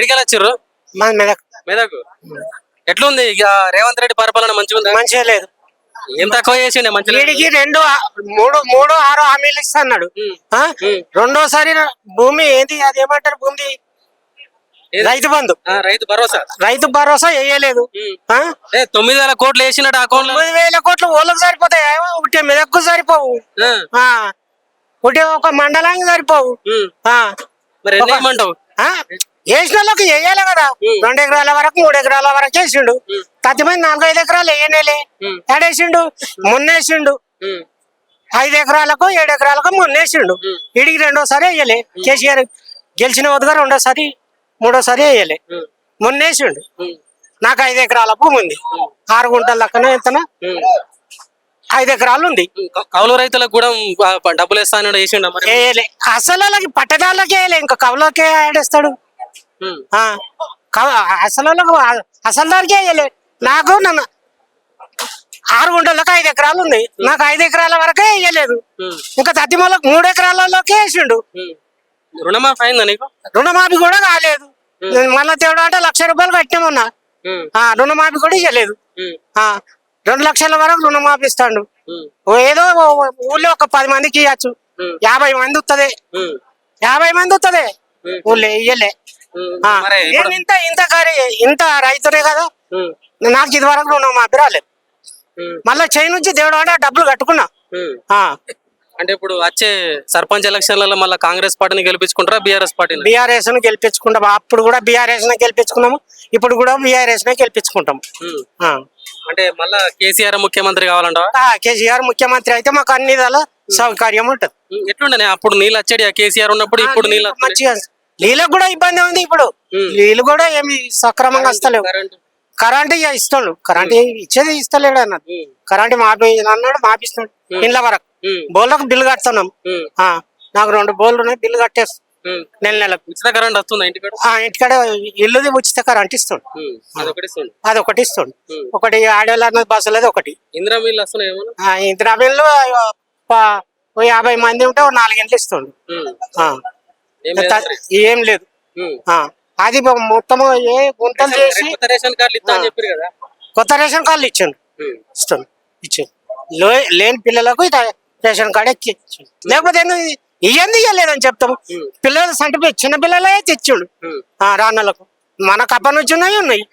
ఏడికెళ్ళి వచ్చిర్రు? మాది మెదక్. మెదక్. ఎట్లుంది ఇక రేవంత్ రెడ్డి పరిపాలన మంచిగా ఉందా? మంచిగా లేదు. ఏం తక్కువ చేసిండే మంచిగా? వీడికి మూడు 6 హామీలు ఇస్తున్నాడు. రెండోసారి భూమి ఏంది అది ఏమంటారు భూమి రైతు బంధు, రైతు భరోసా వేయలేదు. 9,000 కోట్లు వేసినట్టు అకౌంట్ 9,000 కోట్లు ఓళ్ళకి సరిపోతాయి. ఒకటి మెదక్కు సరిపోవు, ఒకటి ఒక మండలానికి సరిపోవు. మరి ఏమంటావు? వేసిన వాళ్ళకి వేయాలి కదా. 2 ఎకరాల వరకు 3 ఎకరాల వరకు వేసిండు. మంది 4-5 ఎకరాలు వేయనేలే. ఏడేసిండు మొన్నేసిండు. 5 ఎకరాలకు 7 ఎకరాలకు మొన్నేసిండు. వీడికి రెండోసారి వేయలే. కేసీఆర్ గెలిచిన వద్దుగా రెండోసారి మూడోసారి వేయలే. మొన్నేసిండు. నాకు 5 ఎకరాల భూమి ఉంది. 6 గుంటల లెక్కన ఎంతనా 5 ఎకరాలు ఉంది. కౌలు రైతులకు కూడా డబ్బులు వేస్తాను వేసిండు. వేయలే అసలు వాళ్ళకి పట్టదారులకి వేయలే. ఇంకా కవులకే ఆడేస్తాడు. అసలు అసలుదారికే వేయలే. నాకు 6 గుంటలకు 5 ఎకరాలు ఉంది. నాకు 5 ఎకరాల వరకే వేయలేదు. ఇంకా తద్దిమూలకు 3 ఎకరాలలోకే వేసిండు. రుణమాఫీ అయిందా నీకు? రుణమాఫీ కూడా కాలేదు. మళ్ళా తేడా అంటే 1,00,000 రూపాయలు కట్టామన్నా. రుణమాఫీ కూడా ఇవ్వలేదు. 2 లక్షల వరకు రుణమాఫీ ఇస్తాడు. ఏదో ఊళ్ళో ఒక 10 మందికి ఇవ్వచ్చు. 50 మంది వస్తుంది. 50 మంది వస్తుంది ఊళ్ళో ఇయ్యలే. ఇంత రైతునే కదా. నాకు ఇది వరకు రుణమాఫీ రాలేదు. మళ్ళా చేయి నుంచి దేవుడు అంటే డబ్బులు కట్టుకున్నా. అంటే ఇప్పుడు వచ్చే సర్పంచ్ ఎలక్షన్లలో మళ్ళీ కాంగ్రెస్ పార్టీని గెలిపించుకుంటారా బీఆర్ఎస్ పార్టీ? బీఆర్ఎస్ ని గెలిపించుకుంటాం. అప్పుడు కూడా బీఆర్ఎస్ నే గెలిపించుకున్నాము. ఇప్పుడు కూడా బీఆర్ఎస్ నే గెలిపించుకుంటాం. అంటే మళ్ళా కేసీఆర్ ముఖ్యమంత్రి కావాలంటావా? కేసీఆర్ ముఖ్యమంత్రి అయితే మాకు అన్ని విధాల సౌకర్యం ఉంటది. ఎట్లుండే అప్పుడు నీళ్ళు వచ్చేది కేసీఆర్ ఉన్నప్పుడు? ఇప్పుడు నీళ్ళు మంచిగా నీళ్ళకు కూడా ఇబ్బంది ఉంది. ఇప్పుడు నీళ్ళు కూడా ఏమి సక్రమంగా వస్తలేవు. కరెంట్ ఇస్తాడు. కరెంట్ ఇచ్చేది ఇస్తలేడు అన్నాడు. కరెంట్ మాపి అన్నాడు, మాపిస్తాడు. ఇండ్ల వరకు బోర్లకు బిల్లు కడుతున్నాం. నాకు 2 బోర్లు ఉన్నాయి. బిల్లు కట్టేస్తాం నెలకు. ఉచిత కరెంట్ వస్తుందా ఇంటికాడ? ఇల్లుది ఉచిత కరెంట్ ఇస్తాడు. అదొకటి ఇస్తాడు. ఒకటి ఆడవాళ్ళ బస్సులు అది ఒకటి. ఇందిరా మిల్లు వస్తున్నాయి. ఇందిరా మిల్లు 50 మంది ఉంటే 4 గంటలు ఇస్తాడు. ఏం లేదు. అది మొత్తం ఏ గుంటలు చేసి కొత్త రేషన్ కార్డులు ఇచ్చాడు. ఇచ్చాడు. లేని పిల్లలకు రేషన్ కార్డు ఎక్కించాడు. లేకపోతే ఇవన్నీ ఇవ్వలేదని చెప్తాము. పిల్లలు చిన్న పిల్లలే తెచ్చాడు. రాళ్ళకు మనకు అప్పటి నుంచి ఉన్నాయి.